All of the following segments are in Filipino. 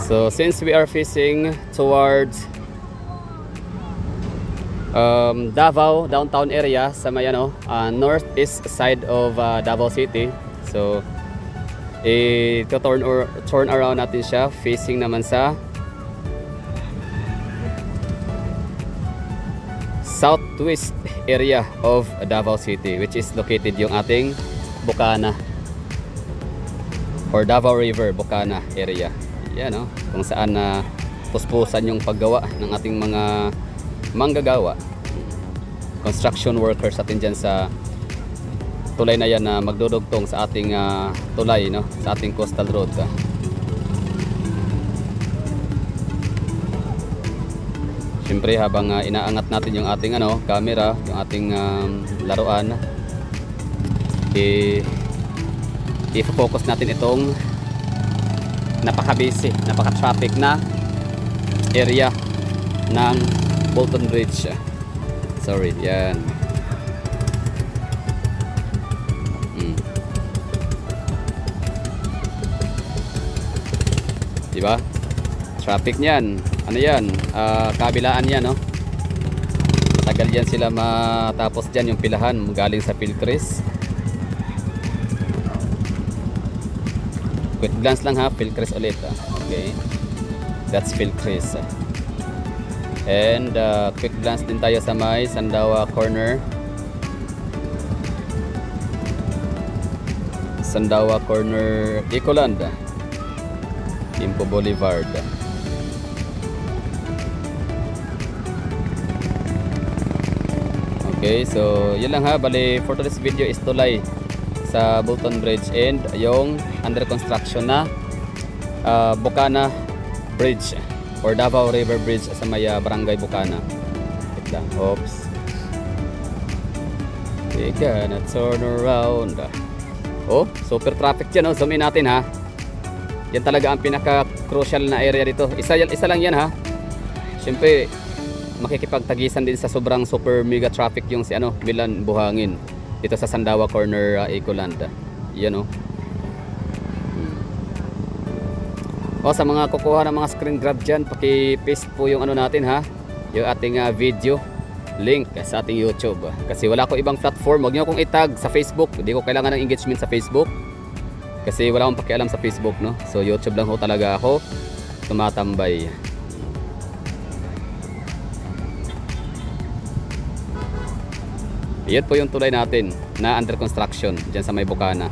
So since we are facing towards Davao downtown area sa may northeast side of Davao City, so turn around natin siya facing naman sa southwest area of Davao City, which is located yung ating Bukana or Davao River Bukana area. Yan, no? Kung saan na puspusan yung paggawa ng ating mga manggagawa, construction workers atin dyan sa tulay na yan na magdudugtong sa ating tulay, no? Sa ating coastal road. Siyempre habang inaangat natin yung ating camera, yung ating laruan, i-focus natin itong napaka-busy, napaka-traffic na area ng Bolton Bridge. Sorry, yan. Diba? Traffic niyan. Ano yan? Kabilaan yan, no? Matagal yan sila matapos dyan yung pilahan galing sa Philcris. Quick glance lang ha, Philcris ulit. Okay. That's Philcris. And quick glance din tayo sa may Sandawa Corner. Sandawa Corner, Ecoland. Impo Boulevard. Okay, so yun lang ha. Bali, for today's video is tulay sa Bolton Bridge and yung under construction na Bukana Bridge or Davao River Bridge sa may Barangay Bukana. Wait lang. Oops. We gonna turn around. Oh, super traffic dyan. Zoom in natin ha. Yan talaga ang pinaka-crucial na area dito. Isa lang yan ha. Siyempre, makikipagtagisan din sa sobrang super mega traffic yung si Milan Buhangin dito sa Sandawa Corner, Ecoland. Yan sa mga kukuha ng mga screen grab dyan, paki-paste po yung natin ha, yung ating video link sa ating YouTube, kasi wala ko ibang platform. Huwag nyo akong itag sa Facebook, hindi ko kailangan ng engagement sa Facebook kasi wala akong pakialam sa Facebook, no? So YouTube lang ho talaga ako tumatambay. Iyan po yung tulay natin na under construction dyan sa may Bukana.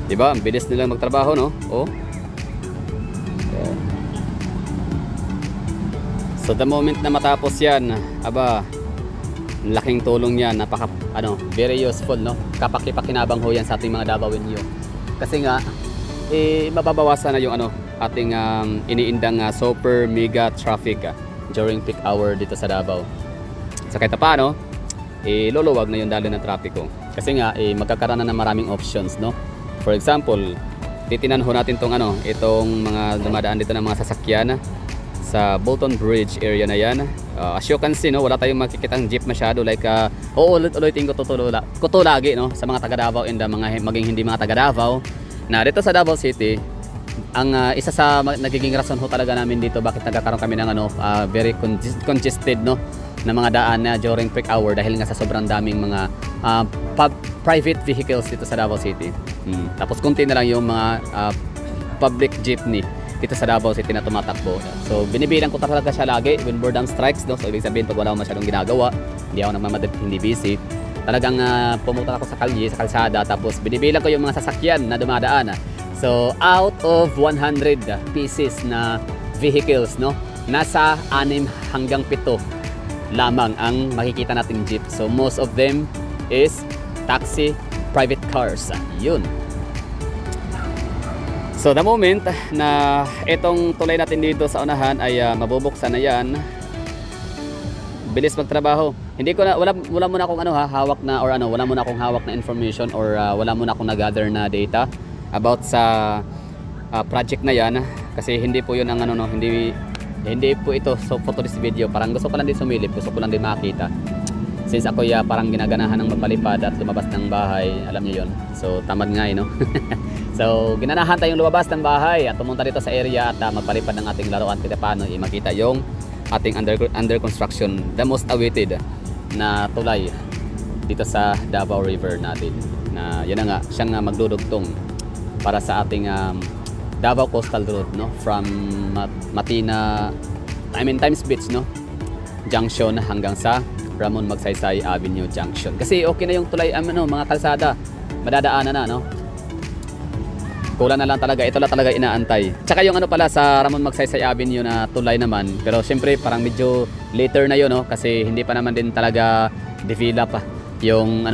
Diba? Ang bilis nilang magtrabaho, no? Oh. Yeah. So the moment na matapos yan, laking tulong yan, very useful, no? Kapaki-pakinabang ho yan sa ating mga Davaoenyo. Kasi nga, mababawasan na yung ating iniindang super mega traffic during peak hour dito sa Davao. So kahit paano, luluwag na yung daloy ng trapiko. Kasi nga, magkakaroon na ng maraming options, no? For example, titinan ho natin itong mga dumadaan dito ng mga sasakyan sa Bolton Bridge area na yan. As you can see, no, wala tayong makikitang jeep masyado, like ulit-ulitin ko to lagi, no, sa mga taga Davao and maging hindi mga taga Davao na dito sa Davao City. Ang isa sa nagiging rason ho talaga namin dito bakit nagkakaroon kami ng very congested, no, na mga daan na during peak hour dahil nga sa sobrang daming mga private vehicles dito sa Davao City. Tapos konti na lang yung mga public jeepney dito sa Davao City na tumatakbo. So binibilang ko talaga siya lagi when boredom strikes, no? So ibig sabihin pag wala akong masyadong ginagawa, hindi ako nagmamadali, hindi busy, talagang pumunta ako sa kalye, sa kalsada, tapos binibilang ko yung mga sasakyan na dumadaan. So out of 100 pieces na vehicles, no, nasa 6 hanggang 7 lamang ang makikita nating jeep. So most of them is taxi, private cars. Yun. So the moment na itong tulay natin dito sa unahan ay mabubuksan na yan, bilis magtrabaho. Hindi ko na wala muna akong hawak na wala muna akong hawak na information or wala muna akong na-gather na data about sa project na yan, kasi hindi po yun ang hindi po ito so for this video. Parang gusto ko lang din sumilip, gusto ko lang din makita. Since ako parang ginaganahan ng magpalipad at lumabas ng bahay, alam niyo yon. So tamad nga no. So ginanahan tayong lumabas ng bahay at pumunta dito sa area at magpalipad ng ating laruan kahit paano makita yung ating under construction, the most awaited na tulay dito sa Davao River natin. Na yan na nga, siyang magdudugtong para sa ating Davao Coastal Road, no? From Times Beach, no? Junction hanggang sa Ramon Magsaysay Avenue Junction. Kasi okay na yung tulay, mga kalsada. Madadaanan na, no? Kulang na lang talaga. Ito lang talaga inaantay. Tsaka yung pala sa Ramon Magsaysay Avenue na tulay naman. Pero syempre parang medyo later na yun, no? Kasi hindi pa naman din talaga develop yung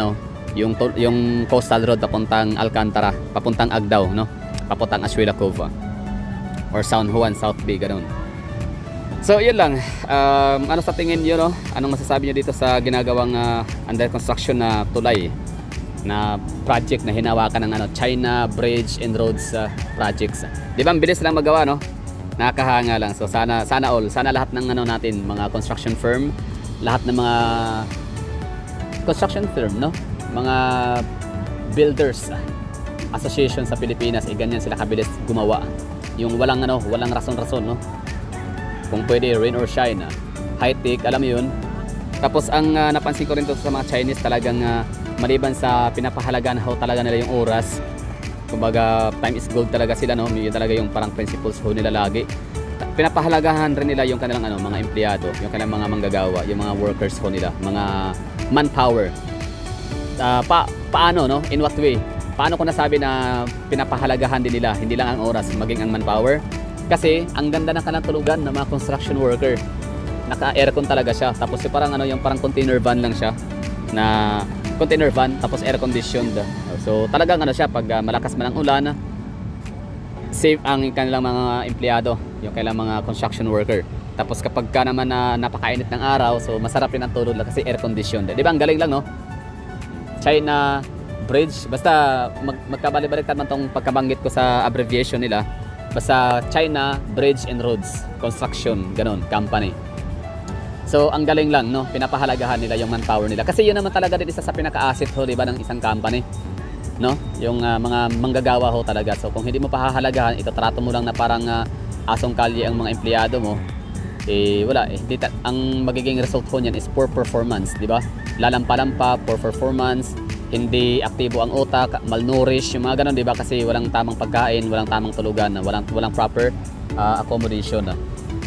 yung coastal road papuntang Alcantara, papuntang Agdao, no? Papuntang Azuela Cove or San Juan, South Bay, ganun. So yun lang. Ano sa tingin niyo, no? Anong masasabi niyo dito sa ginagawang under construction na tulay na project na hinawakan ng China Bridge and Roads projects. Di ba ang bilis lang magawa, no? Nakakahanga lang. So sana lahat ng natin, mga construction firm, lahat ng mga construction firm, no? Mga builders association sa Pilipinas, ganyan sila kabilis gumawa. Yung walang rason-rason, no? Kung pwede rain or shine, high tech, alam mo yun. Tapos ang napansin ko rin to sa mga Chinese, talagang maliban sa pinapahalagaan talaga nila yung oras, kumbaga time is gold talaga sila, no? Yun talaga yung parang principles ho nila lagi. Pinapahalagahan rin nila yung kanilang mga empleyado, yung kanilang mga manggagawa, yung mga workers ho nila, mga manpower. Paano, no? In what way? Paano ko nasabi na pinapahalagahan din nila, hindi lang ang oras, maging ang manpower? Kasi ang ganda ng kanilang tulugan ng mga construction worker. Naka-aircon talaga siya. Tapos yung parang container van lang siya, na container van tapos air conditioned. So talagang siya, pag malakas man ang ulan, safe ang kanilang mga empleyado, yung kanilang mga construction worker. Tapos kapag naman napakainit ng araw, so masarap rin ang tulog lang kasi air conditioned. Di ba ang galing lang, no? China Bridge, basta magkabalik-balik naman tong pagkabanggit ko sa abbreviation nila. Basta China Bridge and Roads Construction, ganun, company. So ang galing lang, no? Pinapahalagahan nila yung manpower nila. Kasi yun naman talaga din isa sa pinaka-asset ho, di ba, ng isang company, no? Yung mga manggagawa ho talaga. So kung hindi mo pahahalagahan, itatrato mo lang na parang asong kalye ang mga empleyado mo, wala eh. Ang magiging result ho niyan is poor performance, di ba? Lalampa-lampa, poor performance, hindi aktibo ang utak, malnourished, yung mga ganun, di ba? Kasi walang tamang pagkain, walang tamang tulugan, walang proper accommodation.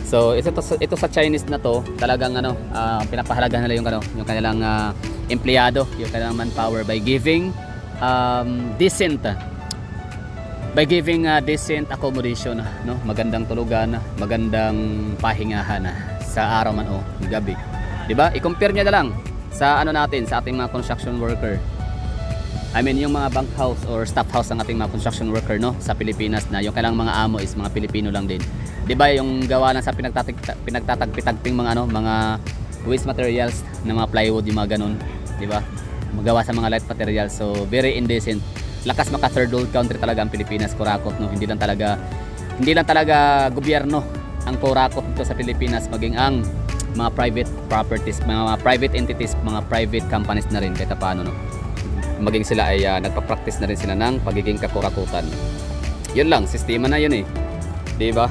So ito sa Chinese na to, talagang pinapahalagahan nila yung kanilang empleyado, yung kanilang manpower by giving decent accommodation, no? Magandang tulugan, magandang pahingahan sa araw man o gabi. 'Di ba? I-compare niya na lang sa natin, sa ating mga construction worker. I mean yung mga bank house or staff house ng ating mga construction worker, no, sa Pilipinas, na yung kailang mga amo is mga Pilipino lang din. 'Di ba? Yung gawa lang sa pinagtatagpi-tagping mga waste materials na mga plywood, yung mga ganun, 'di ba? Magawa sa mga light materials. So very indecent. Lakas maka third world country talaga ang Pilipinas, kurakot, no. Hindi lang talaga gobyerno ang kurakot dito sa Pilipinas, maging ang mga private properties, mga private entities, mga private companies na rin kahit paano, no. Maging sila ay nagpa-practice na rin sila ng pagiging kakurakutan. Yun lang, sistema na yun eh. 'Di ba?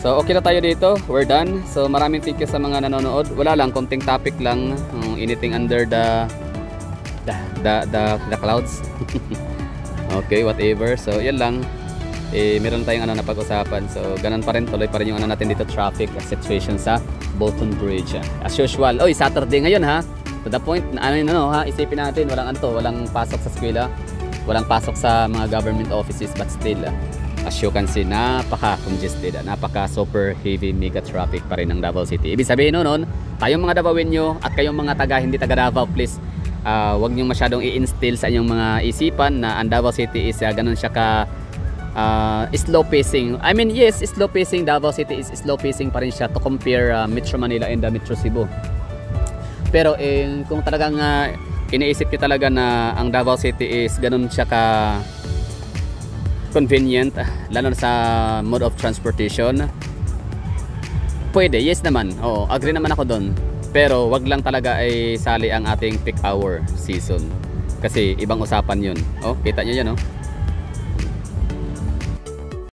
So okay na tayo dito. We're done. So maraming thank you sa mga nanonood. Wala lang, konting topic lang, anything under the clouds. Okay, whatever. So yan lang. Meron tayong napag-usapan. So ganun pa rin, tuloy pa rin yung natin dito, traffic situation sa Bolton Bridge. As usual. Oy, Saturday ngayon, ha. To the point na isipin natin, walang pasok sa eskwela, walang pasok sa mga government offices, but still as you can see, napaka-congested, napaka-super heavy mega traffic pa rin ng Davao City. Ibig sabihin noon, tayong mga Davaoenyo at kayong mga hindi taga Davao, please, wag niyo masyadong i-instill sa inyong mga isipan na ang Davao City is ganun siya ka slow pacing. I mean, yes, slow pacing. Davao City is slow pacing pa rin siya to compare Metro Manila and Metro Cebu. Pero kung talagang iniisip niyo talaga na ang Davao City is ganun siya ka convenient, lalo sa mode of transportation, pwede, yes naman. Oo, agree naman ako doon. Pero wag lang talaga ay sali ang ating peak hour season. Kasi ibang usapan yun. Oh, kita nyo yan, oh.